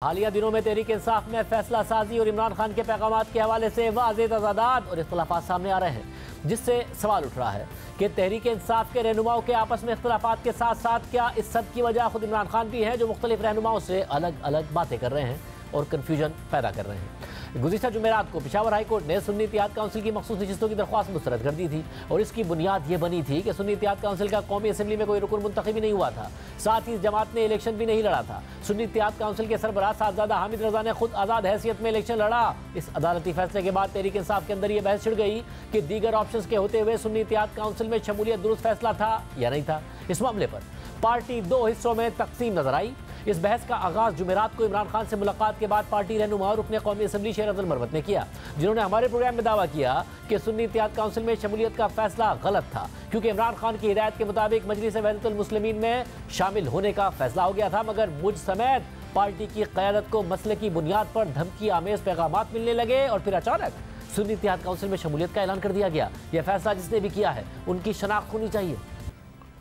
हालिया दिनों में तहरीक इंसाफ में फैसला साजी और इमरान खान के पैगामात के हवाले से वाज़ेह तज़ादात और इख्तिलाफ़ात सामने आ रहे हैं, जिससे सवाल उठ रहा है कि तहरीक इंसाफ के रहनुमाओं के आपस में इख्तिलाफ़ात के साथ साथ क्या इस सब की वजह खुद इमरान खान भी है, जो मुख्तलिफ रहनुमाओं से अलग अलग बातें कर रहे हैं और कन्फ्यूजन पैदा कर रहे हैं। गुज़िश्ता जुमेरात को पेशावर हाई कोर्ट ने सुन्नी इत्तेहाद काउंसिल की मखसूस नशिस्तों की दरख्वास्त मुस्तरद कर दी थी और इसकी बुनियाद ये बनी थी कि सुन्नी इत्तेहाद काउंसिल का कौमी असम्बली में कोई रुकन मुंतखब ही नहीं हुआ था, साथ ही इस जमात ने इलेक्शन भी नहीं लड़ा था। सुन्नी इत्तेहाद काउंसिल के सरबराह साहबजादा हामिद रजा ने खुद आज़ाद हैसियत में इलेक्शन लड़ा। इस अदालती फैसले के बाद तहरीक इंसाफ के अंदर यह बहस छिड़ गई कि दीगर ऑप्शंस के होते हुए सुन्नी इत्तेहाद काउंसिल में शमूलियत दुरुस्त फैसला था या नहीं था। इस मामले पर पार्टी दो हिस्सों में तकसीम नजर आई। इस बहस का आगाज जुमेरात को इमरान खान से मुलाकात के बाद पार्टी रहनुमा और रुकने कौमी असम्बली शेर अब्दुल मरवत ने किया, जिन्होंने हमारे प्रोग्राम में दावा किया कि सुन्नी इत्तेहाद काउंसिल में शमूलियत का फैसला गलत था, क्योंकि इमरान खान की हिदायत के मुताबिक मजलिस वहदतुल मुस्लिमीन में शामिल होने का फैसला हो गया था, मगर मुझ समेत पार्टी की क़यादत को मसले की बुनियाद पर धमकी आमेज पैगामात मिलने लगे और फिर अचानक सुन्नी इत्तेहाद काउंसिल में शमूलियत का ऐलान कर दिया गया। यह फैसला जिसने भी किया है उनकी शनाख्त होनी चाहिए।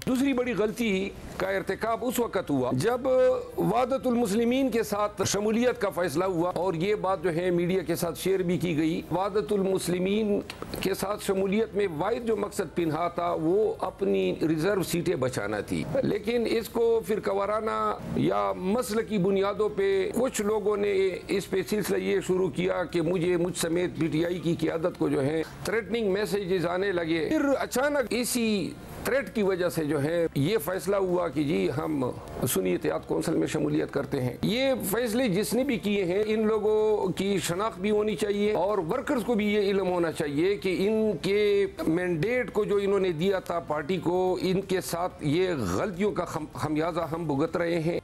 दूसरी बड़ी गलती का इर्तिकाब उस वक़्त हुआ जब वहदतुल मुस्लिमीन के साथ शमूलियत का फैसला हुआ, और ये बात जो है मीडिया के साथ शेयर भी की गई। वहदतुल मुस्लिमीन के साथ शमूलियत में वाहिद जो मकसद पिन्हा था वो अपनी रिजर्व सीटें बचाना थी, लेकिन इसको फिर कवाराना या मसल की बुनियादों पे कुछ लोगों ने इस पे सिलसिला ये शुरू किया कि मुझ समेत PTI की क़यादत को जो है थ्रेटनिंग मैसेजेस आने लगे। फिर अचानक इसी थ्रेट की वजह से जो है ये फैसला हुआ कि जी हम सुन्नी इत्तेहाद काउंसिल में शमूलियत करते हैं। ये फैसले जिसने भी किए हैं इन लोगों की शनाख्त भी होनी चाहिए और वर्कर्स को भी ये इल्म होना चाहिए कि इनके मैंडेट को जो इन्होंने दिया था पार्टी को, इनके साथ ये गलतियों का खमियाजा हम भुगत रहे हैं।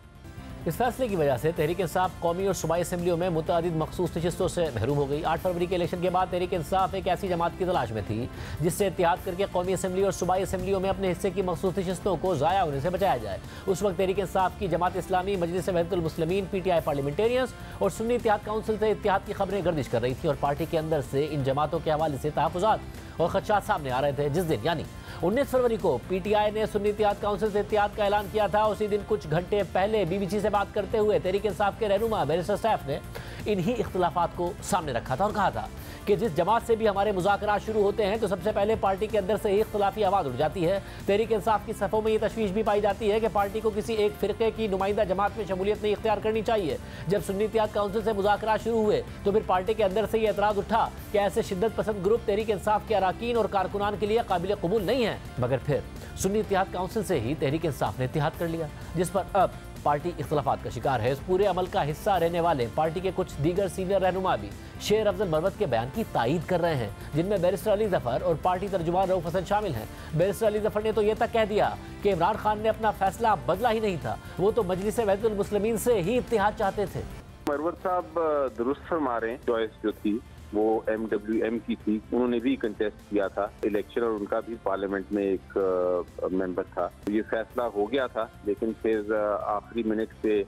इस फैसले की वजह से तहरीक इंसाफ कौमी और सूबाई असम्बलियों में मुतअद्दिद मखसूस नशिस्तों से महरूम हो गई। 8 फरवरी के इलेक्शन के बाद तहरीक इंसाफ एक ऐसी जमात की तलाश में थी जिससे इत्तेहाद करके कौमी असम्बली और सूबाई असम्बलियों में अपने हिस्से की मखसूस नशिस्तों को ज़ाया होने से बचाया जाए। उस वक्त तहरीक इंसाफ की जमात इस्लामी, मजलिस वहदतुल मुस्लिमीन, PTI पार्लियामेंटेरियंस और सुन्नी इत्तेहाद काउंसिल से इत्तेहाद की खबरें गर्दिश कर रही थी और पार्टी के अंदर से इन जमातों के हवाले से तहफ़्फ़ुज़ात और खदशात सामने आ रहे थे। जिस दिन यानी 19 फरवरी को PTI ने सुन्नी इत्तेहाद काउंसिल से इत्तेहाद का ऐलान किया था, उसी दिन कुछ घंटे पहले BBC से बात करते हुए तहरीक इंसाफ के रहनुमा बैरिस्टर सैफ ने इन्हीं इख्तिलाफात को सामने रखा था और कहा था कि जिस जमात से भी हमारे मुज़ाकरात शुरू होते हैं तो सबसे पहले पार्टी के अंदर से ही इख्तिलाफी आवाज़ उठ जाती है। तहरीक इंसाफ की सफ़ों में ये तशवीश भी पाई जाती है कि पार्टी को किसी एक फ़िरक़े की नुमाइंदा जमात में शमूलियत नहीं इख्तियार करनी चाहिए। जब सुन्नी इत्तेहाद काउंसिल से मुज़ाकरात शुरू हुए तो फिर पार्टी के अंदर से ये एतराज़ उठा कि ऐसे शिद्दत पसंद ग्रुप तहरीक इंसाफ के अराकीन और कारकुनान के लिए काबिल कबूल नहीं है, मगर फिर सुन्नी इत्तेहाद काउंसिल से ही तहरीक इंसाफ ने इत्तेहाद कर लिया, जिस पर अब पार्टी इख्तिलाफात का शिकार है। इस पूरे अमल का हिस्सा रहने वाले पार्टी के कुछ दीगर सीनियर रहनुमा भी शेर अब्दुल मरवत के बयान की तायीद कर रहे हैं, जिनमें बैरिस्टर अली जफर और पार्टी तर्जुमान रऊफ हसन शामिल हैं। बैरिस्टर अली जफर ने तो ये तक कह दिया कि इमरान खान ने अपना फैसला बदला ही नहीं था, वो तो मजलिस वहदतुल मुस्लिमीन से ही इत्तेहाद चाहते थे। मरवत साहब दुरुस्त फरमा रहे हैं, चॉइस जो थी वो MWM की थी, उन्होंने भी कंटेस्ट किया था इलेक्शन और उनका भी पार्लियामेंट में एक मेंबर था। ये फैसला हो गया था लेकिन फिर आखिरी मिनट पे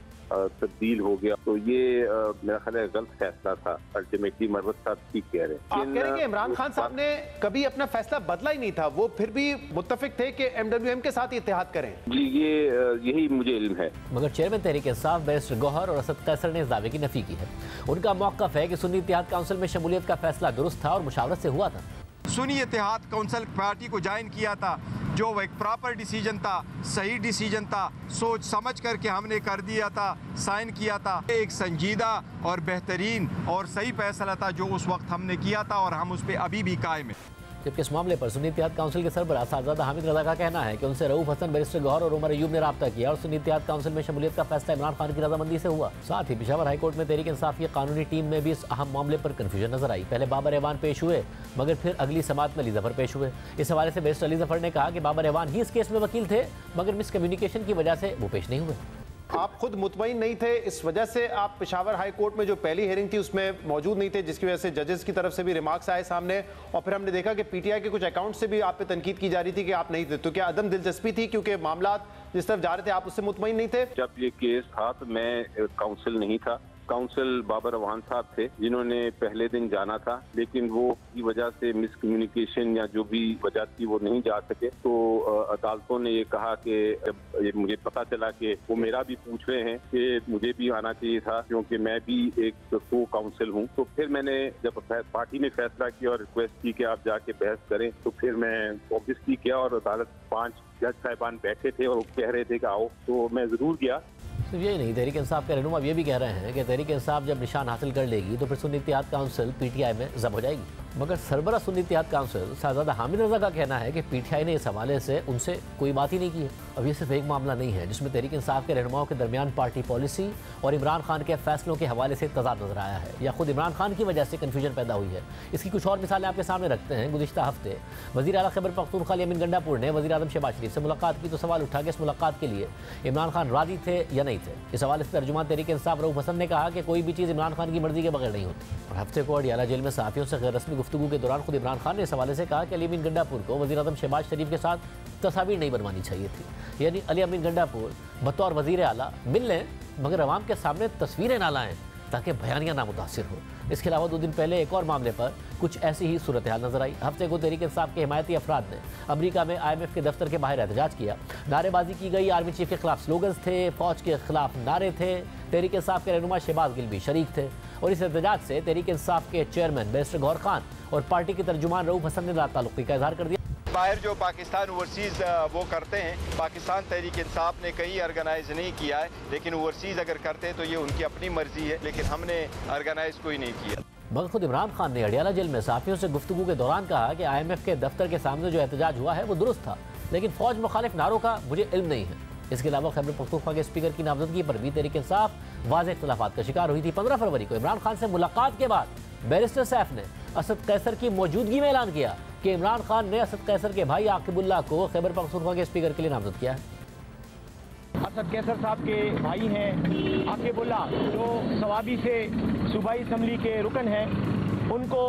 तब्दील हो गया, तो ये मेरा ख्याल है गलत फैसला था। अल्टीमेटली मरवत साहब ठीक कह रहे हैं। आप कह रहे हैं कि इमरान खान साहब ने कभी अपना फैसला बदला ही नहीं था, वो फिर भी मुत्तफिक थे कि MWM के साथ इत्तेहाद करें। जी ये यही मुझे इल्म है। मगर चेयरमैन तहरीक इंसाफ बैरिस्टर गौहर और असद कैसर ने इस दावे की नफी की है। उनका मौक़िफ़ है कि सुन्नी इत्तेहाद काउंसिल में शमूलियत का फैसला दुरुस्त था और मुशावरत से हुआ था। सुन्नी इत्तेहाद काउंसिल पार्टी को ज्वाइन किया था, जो एक प्रॉपर डिसीजन था, सही डिसीजन था, सोच समझ करके हमने कर दिया था, साइन किया था। एक संजीदा और बेहतरीन और सही फैसला था जो उस वक्त हमने किया था और हम उस पर अभी भी कायम हैं। जबकि इस मामले पर सुन्नी इत्तेहाद काउंसिल के सरबराह साहबजादा हामिद रजा का कहना है कि उनसे रऊफ हसन, बैरिस्टर गौहर और उमर अयूब ने रब्ता किया और सुन्नी इत्तेहाद काउंसिल में शमूलियत का फैसला इमरान खान की रजामंदी से हुआ। साथ ही पेशावर हाई कोर्ट में तहरीक इंसाफ की कानूनी टीम में भी इस अहम मामले पर कन्फ्यूजन नजर आई। पहले बाबर एवान पेश हुए, मगर फिर अगली समात में अली जफर पेश हुए। इस हवाले से बैरिस्टर अली जफर ने कहा कि बाबर एवान ही इस केस में वकील थे, मगर मिसकम्युनिकेशन की वजह से वो पेश नहीं हुए। आप खुद मुतमईन नहीं थे, इस वजह से आप पेशावर हाई कोर्ट में जो पहली हियरिंग थी उसमें मौजूद नहीं थे, जिसकी वजह से जजेस की तरफ से भी रिमार्क्स आए सामने और फिर हमने देखा कि PTI के कुछ अकाउंट से भी आप पे तनकीद की जा रही थी कि आप नहीं थे। तो क्या अदम दिलचस्पी थी क्योंकि मामला जिस तरफ जा रहे थे आप उससे मुतमईन नहीं थे? जब ये केस था तो मैं काउंसिल नहीं था, काउंसिल बाबर अवान साहब थे, जिन्होंने पहले दिन जाना था, लेकिन वो की वजह से मिसकम्युनिकेशन या जो भी वजह थी वो नहीं जा सके। तो अदालतों ने ये कहा कि जब ये मुझे पता चला कि वो मेरा भी पूछ रहे हैं कि मुझे भी आना चाहिए था, क्योंकि मैं भी एक को काउंसिल हूँ। तो फिर मैंने जब पार्टी ने फैसला किया और रिक्वेस्ट की कि आप जाके बहस करें, तो फिर मैं ऑब्वियसली किया और अदालत 5 जज साहिबान बैठे थे और वो कह रहे थे कि आओ, तो मैं जरूर गया। सिर्फ यही नहीं, तहरीक इंसाफ के रहनुमा ये भी कह रहे हैं कि तहरीक इंसाफ जब निशान हासिल कर लेगी तो फिर सुन्नी इत्तेहाद काउंसिल पीटीआई में जब हो जाएगी। मगर सरबरा सुन्नी इत्तेहाद काउंसिल शहजादा हामिद रजा का कहना है कि पीटीआई ने इस हवाले से उनसे कोई बात ही नहीं की है। अब ये सिर्फ एक मामला नहीं है जिसमें तहरीक इंसाफ के रहनुमाओं के दरमियान पार्टी पॉलिसी और इमरान खान के फैसलों के हवाले से तजाद नजर आया है, या खुद इमरान खान की वजह से कन्फ्यूजन पैदा हुई है। इसकी कुछ और मिसालें आपके सामने रखते हैं। गुज़िश्ता हफ्ते वज़ीर आला खैबर पख्तूनख्वा अली अमीन गंडापुर ने वज़ीर आज़म शहबाज शरीफ से मुलाकात की तो सवाल उठा कि इस मुलाकात के लिए इमरान खान राजी थे या नहीं थे। इस हवाले से तर्जुमान तहरीक इंसाफ रऊफ हसन ने कहा कि कोई भी चीज़ इमरान खान की मर्जी के बगैर नहीं होती। और हफ्ते को अडियाला जेल में सहाफ़ियों से गैर रस्मी गुफ्तगू के दौरान खुद इमरान खान ने इस हवाले से कहा कि अली अमीन गंडापुर को वज़ीर आज़म शहबाज शरीफ के साथ तस्वीर नहीं बनवानी चाहिए थी, यानी अली अमीन गंडापुर बतौर वज़ीर आला मिल लें मगर अवाम के सामने तस्वीरें ना लाएं ताकि बयानियाँ नामुतासिर हो। इसके अलावा 2 दिन पहले एक और मामले पर कुछ ऐसी ही सूरत हाल नजर आई। हफ्ते को तहरीक इंसाफ के हिमायती अफराद ने अमरीका में IMF के दफ्तर के बाहर एहतजाज किया, नारेबाजी की गई, आर्मी चीफ के खिलाफ स्लोगन्स थे, फौज के खिलाफ नारे थे। तहरीक इंसाफ के रहनुमा शहबाज गिल भी शरीक थे और इस एहतजाज से तहरीक इंसाफ के चेयरमैन बैरिस्टर गौहर खान और पार्टी के तर्जुमान रऊफ हसन ने ताल्लुकी का इजहार कर दिया। बाहर जो पाकिस्तान ओवरसीज़ वो करते हैं, पाकिस्तान तहरीक इंसाफ ने कहीं ऑर्गेनाइज नहीं किया है, लेकिन ओवरसीज़ अगर करते हैं तो ये उनकी अपनी मर्जी है, लेकिन हमने ऑर्गेनाइज कोई नहीं किया। मगर खुद इमरान खान ने अडियाला जेल में सहाफ़ियों से गुफ्तगू के दौरान कहा कि IMF के दफ्तर के सामने जो एहतजाज हुआ है वो दुरुस्त था, लेकिन फौज मुखालिफ नारों का मुझे इल्म नहीं है। इसके अलावा खैबर पख्तूनख्वा के स्पीकर की नामजदगी पर भी तहरीक इंसाफ वाज़ेह इख्तिलाफ़ात का शिकार हुई थी। 15 फरवरी को इमरान खान से मुलाकात के बाद बैरिस्टर सैफ ने असद कैसर की मौजूदगी में ऐलान किया कि इमरान खान ने असद कैसर के भाई आकिबुल्लाह को खैबर पख्तूनख्वा के स्पीकर के लिए नामजद किया है। असद कैसर साहब के भाई हैं आकिबुल्लाह, जो सवाबी से सूबाई असम्बली के रुकन हैं, उनको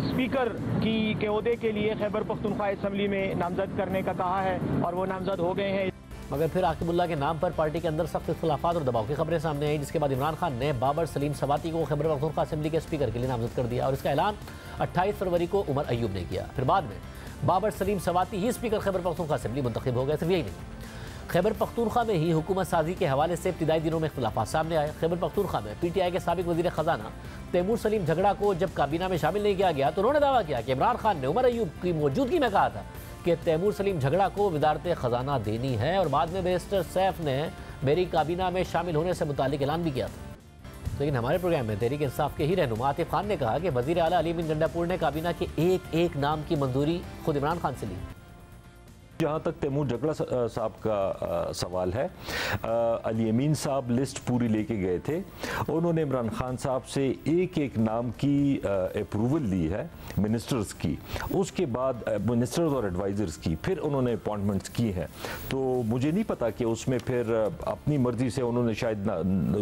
स्पीकर के ओहदे के लिए खैबर पख्तूनख्वा असम्बली में नामजद करने का कहा है और वो नामजद हो गए हैं। मगर फिर आकिबुल्लाह के नाम पर पार्टी के अंदर सख्त इख्तिलाफात और दबाव की खबरें सामने आई, जिसके बाद इमरान खान ने बाबर सलीम सवाती को खैबर पख्तूनख्वा असेंबली के स्पीकर के लिए नामजद कर दिया और इसका ऐलान 28 फरवरी को उमर अयूब ने किया। फिर बाद में बाबर सलीम सवाती ही स्पीकर खैबर पख्तूनख्वा असेंबली मुंतखब हो गए। सिर्फ यही नहीं, खैबर पख्तूनख्वा में ही हुकूमत साजी के हवाले से इब्तिदाई दिनों में इख्तिलाफात सामने आए। खैबर पख्तूनख्वा में PTI के साबिक वज़ीर ख़जाना तैमूर सलीम झगड़ा को जब काबीना में शामिल नहीं किया गया तो उन्होंने दावा किया कि इमरान खान ने उमर अयूब की मौजूदगी में कहा था कि तैमूर सलीम झगड़ा को वज़ारत ख़जाना देनी है, और बाद में बैरिस्टर सैफ ने मेरी काबीना में शामिल होने से मुतालिक ऐलान भी किया था। लेकिन हमारे प्रोग्राम में तहरीक इंसाफ के ही रहनुमा आतिफ खान ने कहा कि वज़ीर आला अली अमीन गंडापुर ने काबीना के एक नाम की मंजूरी खुद इमरान खान से ली। जहाँ तक तैमूर झगड़ा साहब का सवाल है, अली अमीन साहब लिस्ट पूरी लेके गए थे, उन्होंने इमरान खान साहब से एक नाम की अप्रूवल ली है मिनिस्टर्स की, उसके बाद मिनिस्टर्स और एडवाइज़र्स की, फिर उन्होंने अपॉइंटमेंट्स की हैं। तो मुझे नहीं पता कि उसमें फिर अपनी मर्ज़ी से उन्होंने शायद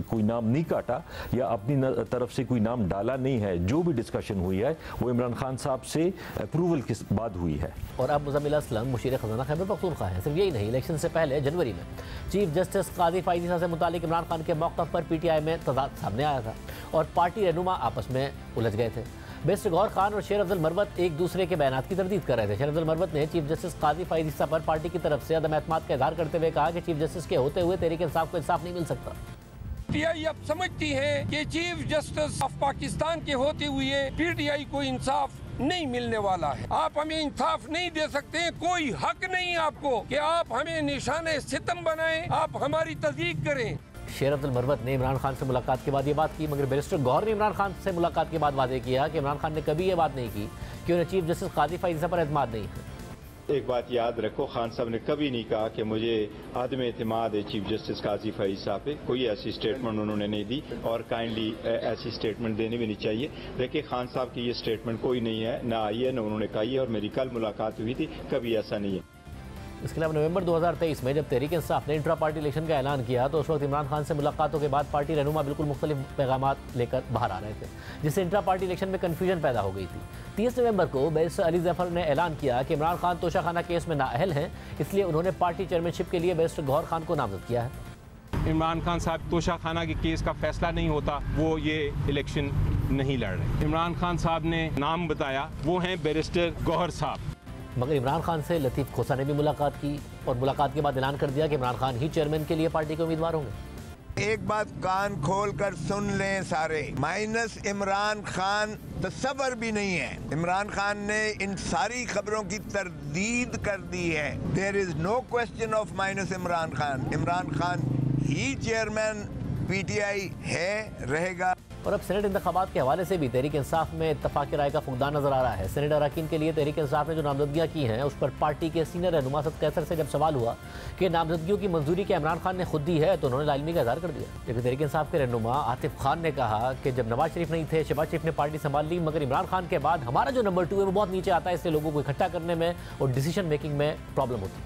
कोई नाम नहीं काटा या अपनी तरफ से कोई नाम डाला नहीं है। जो भी डिस्कशन हुई है वो इमरान खान साहब से अप्रूवल के बाद हुई है। और अब मुज़म्मिल असलम मुशीर ख़जाना खैबर पख्तूनख्वा है। सिर्फ यही नहीं, इलेक्शन से पहले जनवरी में चीफ जस्टिस काजी फायदी से मुतालिक इमरान खान के मौक़िफ़ पर PTI में तज़ाद सामने आया था और पार्टी रहनुमा आपस में उलझ गए थे। बैरिस्टर गौहर खान और शेर अफजल मरवत एक दूसरे के बयानात की तरदीद कर रहे थे। शेर अफजल मरवत ने चीफ जस्टिस काजी फायदी पर पार्टी की तरफ से अदम एतमाद का इजहार करते हुए कहा कि चीफ जस्टिस के होते हुए तहरीक इंसाफ को इंसाफ नहीं मिल सकता। PTI अब समझती है कि चीफ जस्टिस ऑफ पाकिस्तान के होते हुए PTI को इंसाफ नहीं मिलने वाला है। आप हमें इंसाफ नहीं दे सकते, कोई हक नहीं आपको कि आप हमें निशाने सितम बनाएं, आप हमारी तस्दीक करें। शेर अब्दुल मरवत ने इमरान खान से मुलाकात के बाद ये बात की, मगर बैरिस्टर गौहर ने इमरान खान से मुलाकात के बाद वादे किया कि इमरान खान ने कभी ये बात नहीं की कि उन्हें चीफ जस्टिस काजी फायदी पर एतमाद नहीं है। एक बात याद रखो, खान साहब ने कभी नहीं कहा कि मुझे आदम एतमाद है चीफ जस्टिस काजी फायद साहब पे। कोई ऐसी स्टेटमेंट उन्होंने नहीं दी और काइंडली ऐसी स्टेटमेंट देनी भी नहीं चाहिए। देखिए, खान साहब की ये स्टेटमेंट कोई नहीं है, ना आई है, ना उन्होंने कही है, और मेरी कल मुलाकात हुई थी, कभी ऐसा नहीं है। इसके अलावा नवंबर 2023 में जब तहरीक इंसाफ ने इंट्रा पार्टी इलेक्शन का ऐलान किया तो उस वक्त इमरान खान से मुलाकातों के बाद पार्टी रहनुमा बिल्कुल मुख्तलिफ पैगामात लेकर बाहर आ रहे थे, जिससे इंट्रा पार्टी इलेक्शन में कन्फ्यूजन पैदा हो गई थी। 30 नवंबर को बैरिस्टर अली जफर ने ऐलान किया कि इमरान खान तोशाखाना केस में नाअहल हैं, इसलिए उन्होंने पार्टी चेयरमैनशिप के लिए बैरिस्टर गौहर खान को नामजद किया है। इमरान खान साहब तोशाखाना के केस का फैसला नहीं होता वो ये इलेक्शन नहीं लड़ रहे। इमरान खान साहब ने नाम बताया, वो हैं बैरिस्टर गौहर साहब। मगर इमरान खान से लतीफ़ खोसा ने भी मुलाकात की और मुलाकात के बाद ऐलान कर दिया कि इमरान खान ही चेयरमैन के लिए पार्टी के उम्मीदवार होंगे। एक बात कान खोल कर सुन लें सारे, माइनस इमरान खान तसव्वुर भी नहीं है। इमरान खान ने इन सारी खबरों की तरदीद कर दी है। There is no question of minus Imran Khan. Imran Khan ही चेयरमैन पीटीआई है, रहेगा। और अब सेनेट इंतखाबात के हवाले से भी तहरीक इंसाफ में इत्तफाक राय का फुकदान नजर आ रहा है। सेनेट अरकान के लिए तहरीक इंसाफ ने जो नामजदगियां की हैं उस पर पार्टी के सीनियर रहनुमा सद कैसर से जब सवाल हुआ कि नामजदगियों की मंजूरी क्या इमरान खान ने खुद दी है तो उन्होंने लाइलमी का इजहार कर दिया। लेकिन तहरीक इंसाफ के रहनुमा आतिफ खान ने कहा कि जब नवाज शरीफ नहीं थे, शहबाज शरीफ ने पार्टी संभाल ली, मगर इमरान खान के बाद हमारा जो नंबर 2 है वो बहुत नीचे आता है, इसलिए लोगों को इकट्ठा करने में और डिसीजन मेकिंग में प्रॉब्लम होती है।